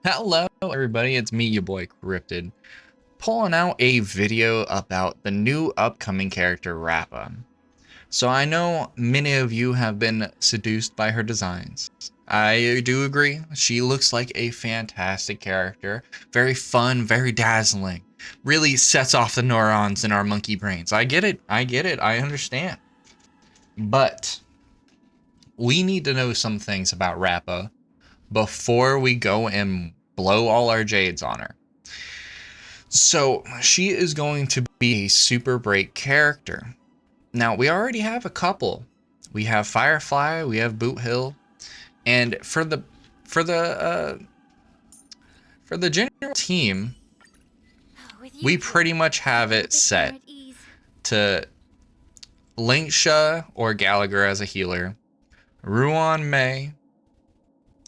Hello everybody, it's me, your boy Cryptid, pulling out a video about the new upcoming character Rappa. So I know many of you have been seduced by her designs. I do agree, she looks like a fantastic character, very fun, very dazzling, really sets off the neurons in our monkey brains. I get it, I understand. But we need to know some things about Rappa before we go and blow all our jades on her. So she is going to be a super break character. Now we already have a couple. We have Firefly, we have Boot Hill, and for the uh, for the general team, we pretty much have it set to Linksha or Gallagher as a healer, Ruan May,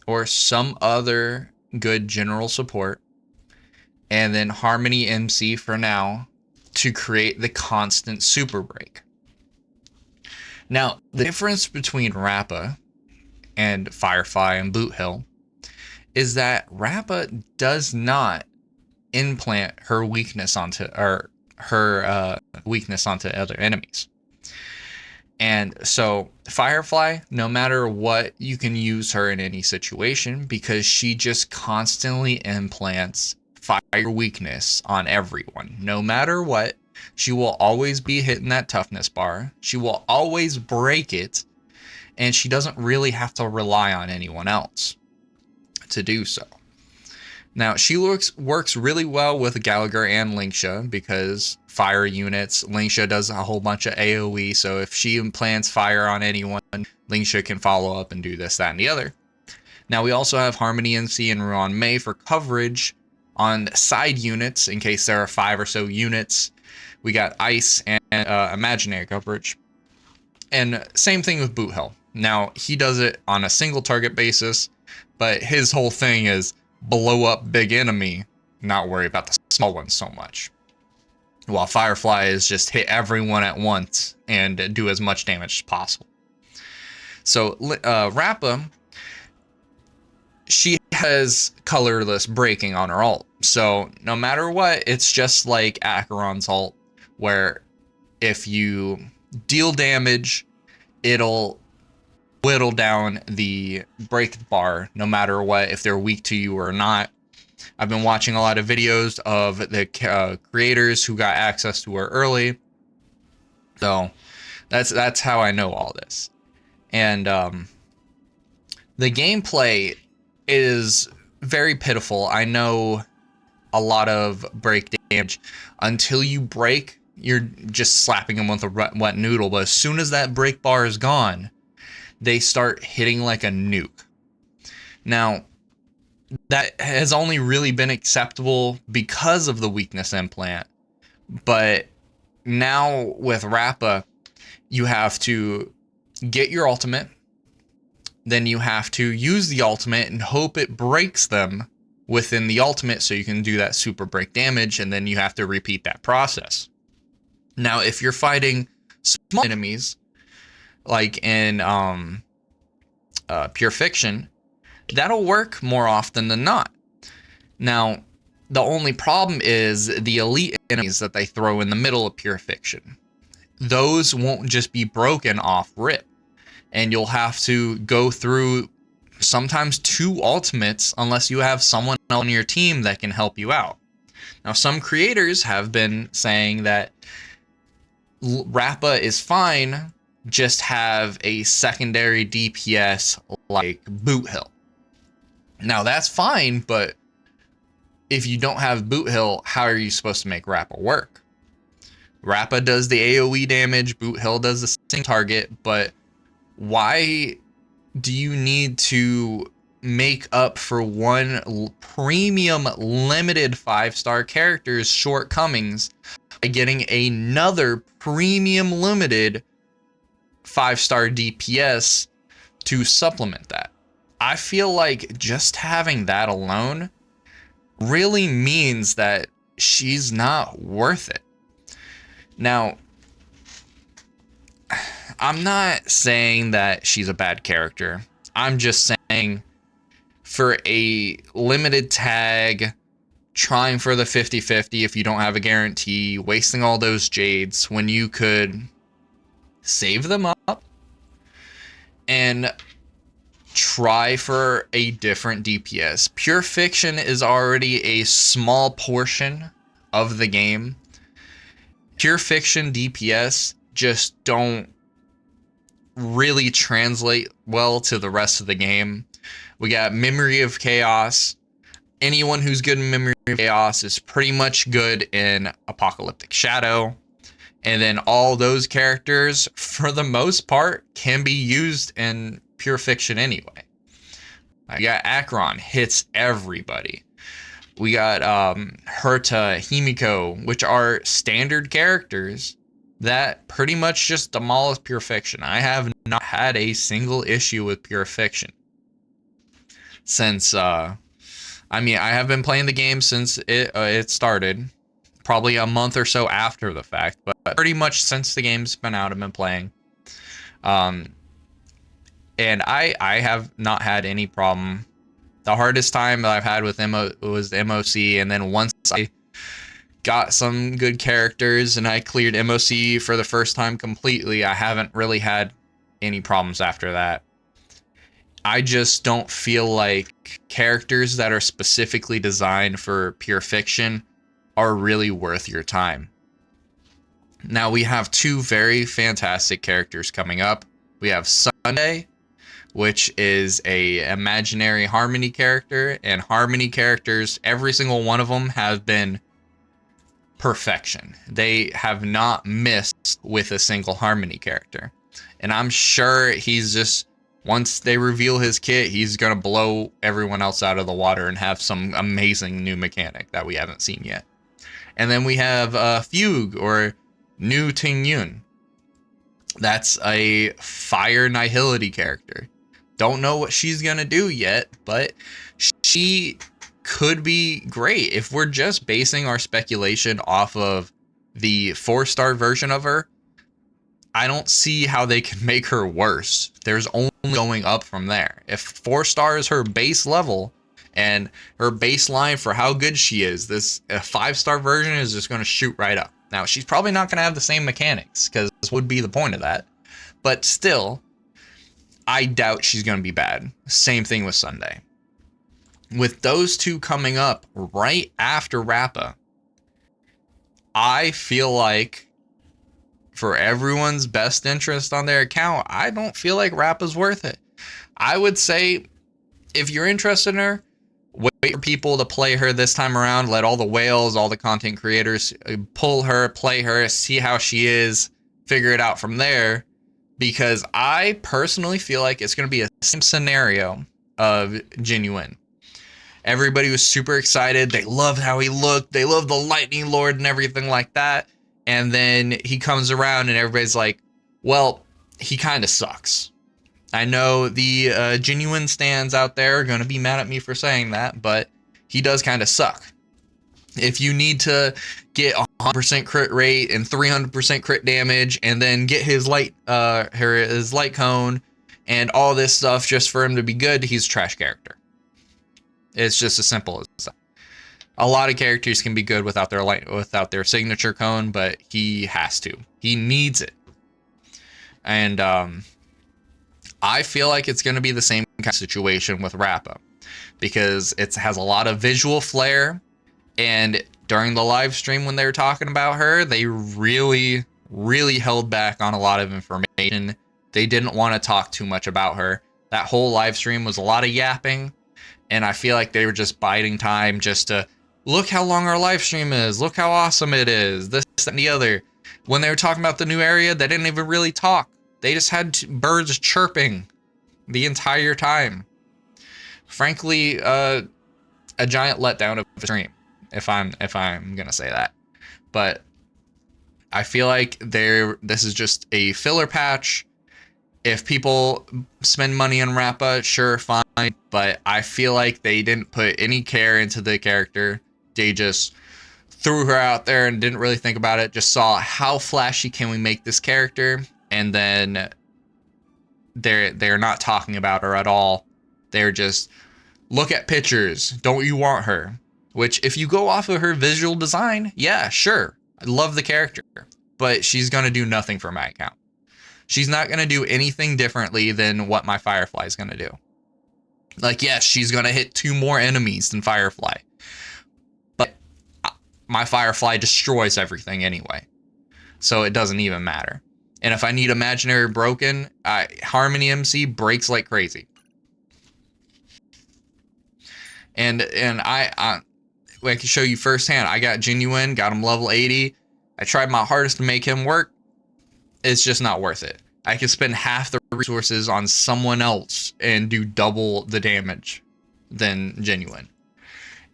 or some other good general support, and then Harmony MC for now to create the constant super break. Now, the difference between Rappa and Firefly and Boot Hill is that Rappa does not implant her weakness onto other enemies. And so Firefly, no matter what, you can use her in any situation because she just constantly implants fire weakness on everyone. No matter what, she will always be hitting that toughness bar. She will always break it, and she doesn't really have to rely on anyone else to do so. Now, she works really well with Gallagher and Linksha because fire units. Linksha does a whole bunch of AoE, so if she implants fire on anyone, Linksha can follow up and do this, that, and the other. Now, we also have Harmony NC and Ruan May for coverage on side units in case there are 5 or so units. We got Ice and Imaginary coverage. And same thing with Boot Hill. Now, he does it on a single target basis, but his whole thing is blow up big enemy, not worry about the small ones so much. While Firefly is just hit everyone at once and do as much damage as possible. So Rappa, she has colorless breaking on her ult. So no matter what, it's just like Acheron's ult, where if you deal damage, it'll whittle down the break bar no matter what, if they're weak to you or not. I've been watching a lot of videos of the creators who got access to her early, so that's how I know all this. And the gameplay is very pitiful. I know a lot of break damage. Until you break, you're just slapping them with a wet noodle, but as soon as that break bar is gone, they start hitting like a nuke. Now, that has only really been acceptable because of the weakness implant. But now with Rappa, you have to get your ultimate, then you have to use the ultimate and hope it breaks them within the ultimate so you can do that super break damage, and then you have to repeat that process. Now, if you're fighting small enemies, like in Pure Fiction, that'll work more often than not. Now, the only problem is the elite enemies that they throw in the middle of Pure Fiction. Those won't just be broken off rip, and you'll have to go through sometimes 2 ultimates unless you have someone on your team that can help you out. Now, some creators have been saying that Rappa is fine, just have a secondary DPS like Boot Hill. Now, that's fine, but if you don't have Boot Hill, how are you supposed to make Rappa work? Rappa does the AoE damage, Boot Hill does the same target, but why do you need to make up for one premium limited 5-star character's shortcomings by getting another premium limited 5-star DPS to supplement that? I feel like just having that alone really means that she's not worth it. Now, I'm not saying that she's a bad character. I'm just saying for a limited tag, trying for the 50-50 if you don't have a guarantee, wasting all those jades when you could save them up and try for a different DPS. Pure Fiction is already a small portion of the game. Pure Fiction DPS just don't really translate well to the rest of the game. We got Memory of Chaos. Anyone who's good in Memory of Chaos is pretty much good in Apocalyptic Shadow. And then all those characters, for the most part, can be used in Pure Fiction anyway. We got Akron, hits everybody. We got Herta, Himiko, which are standard characters that pretty much just demolish Pure Fiction. I have not had a single issue with Pure Fiction since, I have been playing the game since it started, probably a month or so after the fact, but pretty much since the game's been out, I've been playing. And I have not had any problem. The hardest time that I've had with was MOC, and then once I got some good characters and I cleared MOC for the first time completely, I haven't really had any problems after that. I just don't feel like characters that are specifically designed for Pure Fiction are really worth your time. Now we have two very fantastic characters coming up. We have Sunday, which is a imaginary Harmony character, and Harmony characters, every single one of them have been perfection. They have not missed with a single Harmony character. And I'm sure he's just, once they reveal his kit, he's going to blow everyone else out of the water and have some amazing new mechanic that we haven't seen yet. And then we have Fugue, or New Ting Yun. That's a Fire Nihility character. Don't know what she's going to do yet, but she could be great. If we're just basing our speculation off of the 4-star version of her, I don't see how they can make her worse. There's only going up from there. If 4-star is her base level and her baseline for how good she is, this a 5-star version is just going to shoot right up. Now, she's probably not going to have the same mechanics, because this would be the point of that. But still, I doubt she's going to be bad. Same thing with Sunday. With those two coming up right after Rappa, I feel like for everyone's best interest on their account, I don't feel like Rappa's worth it. I would say if you're interested in her, wait for people to play her this time around. Let all the whales, all the content creators pull her, play her, see how she is, figure it out from there. Because I personally feel like it's going to be a same scenario of Genuine. Everybody was super excited. They loved how he looked. They loved the Lightning Lord and everything like that. And then he comes around and everybody's like, well, he kind of sucks. I know the Genuine stands out there are going to be mad at me for saying that, but he does kind of suck. If you need to get 100% crit rate and 300% crit damage, and then get his light cone and all this stuff just for him to be good, he's a trash character. It's just as simple as that. A lot of characters can be good without their signature cone, but he has to. He needs it. And I feel like it's going to be the same kind of situation with Rappa, because it has a lot of visual flair. And during the live stream when they were talking about her, they really, really held back on a lot of information. They didn't want to talk too much about her. That whole live stream was a lot of yapping, and I feel like they were just biding time just to look how long our live stream is, look how awesome it is, this and the other. When they were talking about the new area, they didn't even really talk. They just had birds chirping the entire time. Frankly, a giant letdown of a stream, if I'm gonna say that. But I feel like this is just a filler patch. If people spend money on Rappa, sure, fine. But I feel like they didn't put any care into the character. They just threw her out there and didn't really think about it. Just saw how flashy can we make this character, and then they're not talking about her at all. They're just Look at pictures. Don't you want her? Which, if you go off of her visual design, yeah, sure. I love the character. But she's going to do nothing for my account. She's not going to do anything differently than what my Firefly is going to do. Like, yes, she's going to hit 2 more enemies than Firefly. But my Firefly destroys everything anyway. So it doesn't even matter. And if I need Imaginary Broken, Harmony MC breaks like crazy. And I can show you firsthand. I got Genuine, got him level 80. I tried my hardest to make him work. It's just not worth it. I could spend half the resources on someone else and do double the damage than Genuine.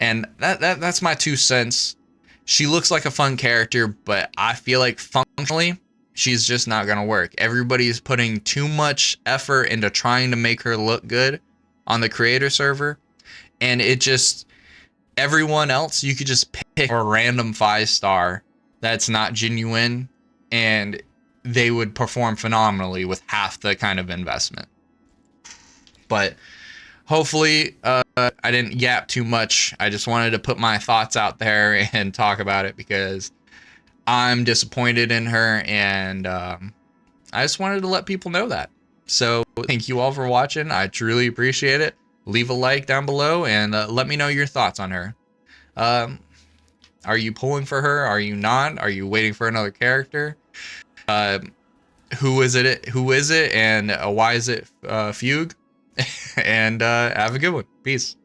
And that's my 2 cents. She looks like a fun character, but I feel like functionally, she's just not going to work. Everybody's putting too much effort into trying to make her look good on the creator server. And it just, everyone else, you could just pick a random 5-star that's not Genuine, and they would perform phenomenally with half the kind of investment. But hopefully, I didn't yap too much. I just wanted to put my thoughts out there and talk about it because I'm disappointed in her, and I just wanted to let people know that. So thank you all for watching. I truly appreciate it. Leave a like down below and let me know your thoughts on her. Are you pulling for her? Are you not? Are you waiting for another character? Who is it? And why is it Fugue? And have a good one. Peace.